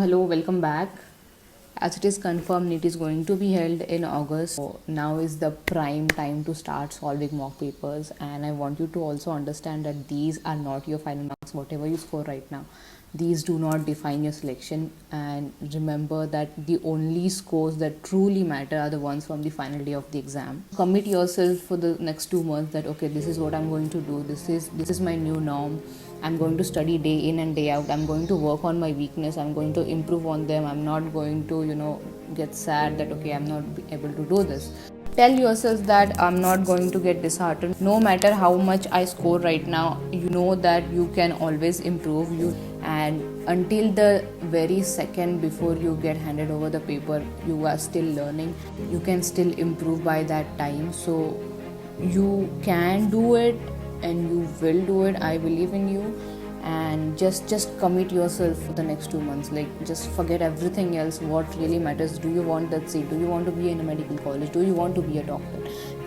Hello, welcome back. As it is confirmed, it is going to be held in August. So now is the prime time to start solving mock papers, and I want you to also understand that these are not your final marks, whatever you score right now. These do not define your selection, and remember that the only scores that truly matter are the ones from the final day of the exam. Commit yourself for the next 2 months that okay, this is what I'm going to do. This is my new norm. I'm going to study day in and day out. I'm going to work on my weakness. I'm going to improve on them. I'm not going to, get sad that okay, I'm not able to do this. Tell yourself that I'm not going to get disheartened. No matter how much I score right now, you know that you can always improve. And until the very second before you get handed over the paper, you are still learning. You can still improve by that time. So you can do it and you will do it. I believe in you. And just commit yourself for the next 2 months. Like, just forget everything else. What really matters, do you want that seat? Do you want to be in a medical college? Do you want to be a doctor?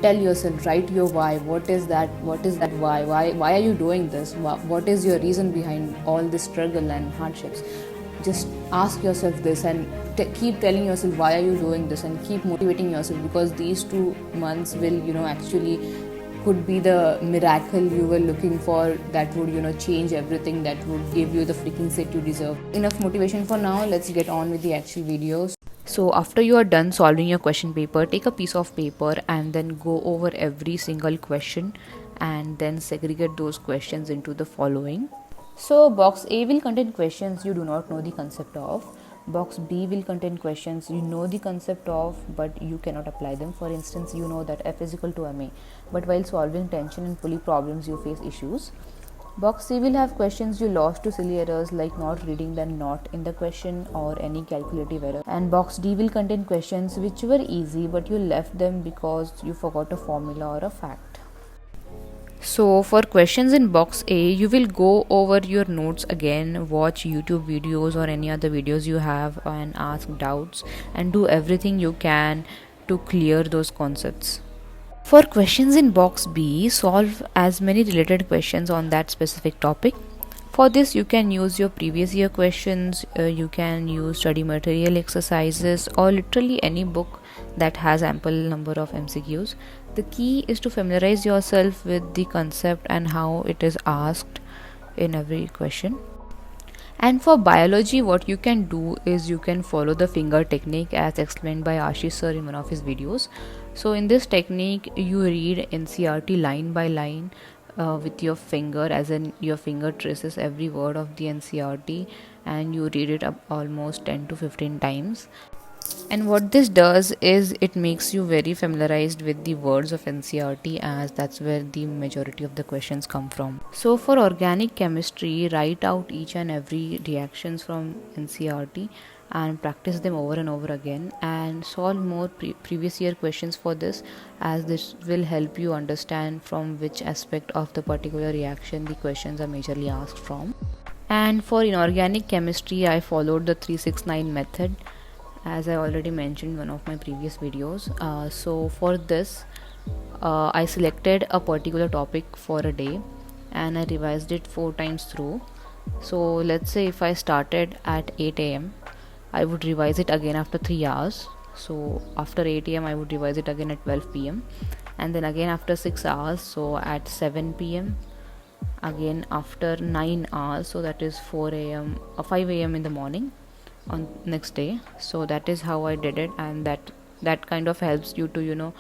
Tell yourself, write your why. What is that why are you doing this? What is your reason behind all this struggle and hardships? Just ask yourself this and keep telling yourself why are you doing this, and keep motivating yourself, because these 2 months will actually could be the miracle you were looking for, that would change everything, that would give you the freaking set you deserve. Enough motivation for now. Let's get on with the actual videos. So after you are done solving your question paper, take a piece of paper and then go over every single question and then segregate those questions into the following. So box A will contain questions you do not know the concept of. Box B will contain questions you know the concept of but you cannot apply them. For instance, you know that F is equal to MA, but while solving tension and pulley problems you face issues. Box C will have questions you lost to silly errors like not reading the not in the question or any calculative error. And box D will contain questions which were easy but you left them because you forgot a formula or a fact. So for questions in box A, you will go over your notes again, watch YouTube videos or any other videos you have and ask doubts and do everything you can to clear those concepts. For questions in box B, solve as many related questions on that specific topic. For this, you can use your previous year questions, you can use study material exercises or literally any book that has ample number of MCQs. The key is to familiarize yourself with the concept and how it is asked in every question. And for biology, what you can do is you can follow the finger technique as explained by Ashish sir in one of his videos. So in this technique, you read NCERT line by line with your finger, as in your finger traces every word of the NCERT and you read it up almost 10 to 15 times. And what this does is it makes you very familiarized with the words of NCERT, as that's where the majority of the questions come from. So for organic chemistry, write out each and every reactions from NCERT and practice them over and over again and solve more previous year questions for this, as this will help you understand from which aspect of the particular reaction the questions are majorly asked from. And for inorganic chemistry, I followed the 369 method, as I already mentioned in one of my previous videos. So for this, I selected a particular topic for a day and I revised it 4 times through. So let's say if I started at 8 a.m., I would revise it again after 3 hours. So after 8 a.m., I would revise it again at 12 p.m. and then again after 6 hours, so at 7 p.m. again after 9 hours, so that is 4 a.m. 5 a.m. in the morning on next day. So that is how I did it, and that kind of helps you to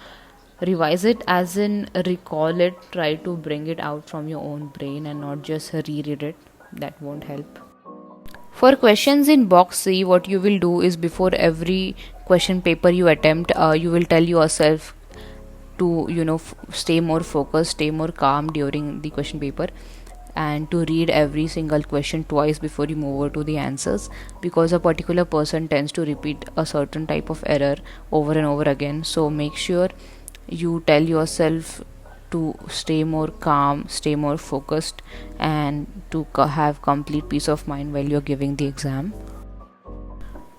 revise it, as in recall it, try to bring it out from your own brain and not just reread it. That won't help. For questions in box C, what you will do is before every question paper you attempt, you will tell yourself to stay more focused, stay more calm during the question paper, and to read every single question twice before you move over to the answers, because a particular person tends to repeat a certain type of error over and over again. So make sure you tell yourself to stay more calm, stay more focused, and to have complete peace of mind while you're giving the exam.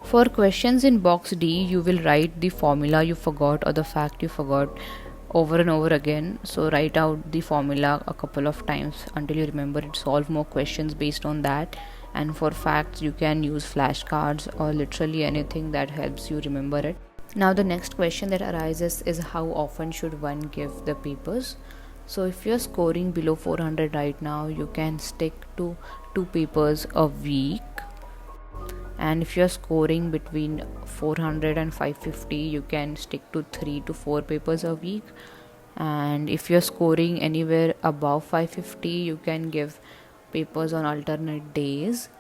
For questions in box D, you will write the formula you forgot or the fact you forgot over and over again. So write out the formula a couple of times until you remember it. Solve more questions based on that and for facts you can use flashcards or literally anything that helps you remember it. Now the next question that arises is how often should one give the papers? So if you're scoring below 400 right now, you can stick to 2 papers a week, and if you're scoring between 400 and 550, you can stick to 3 to 4 papers a week, and if you're scoring anywhere above 550, you can give papers on alternate days.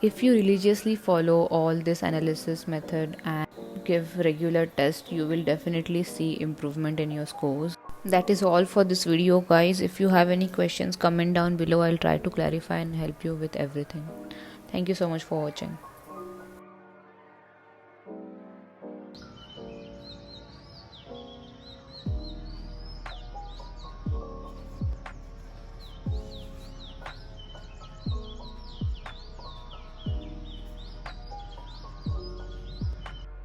If you religiously follow all this analysis method and give regular tests, you will definitely see improvement in your scores. That is all for this video, guys. If you have any questions, comment down below. I'll try to clarify and help you with everything. Thank you so much for watching.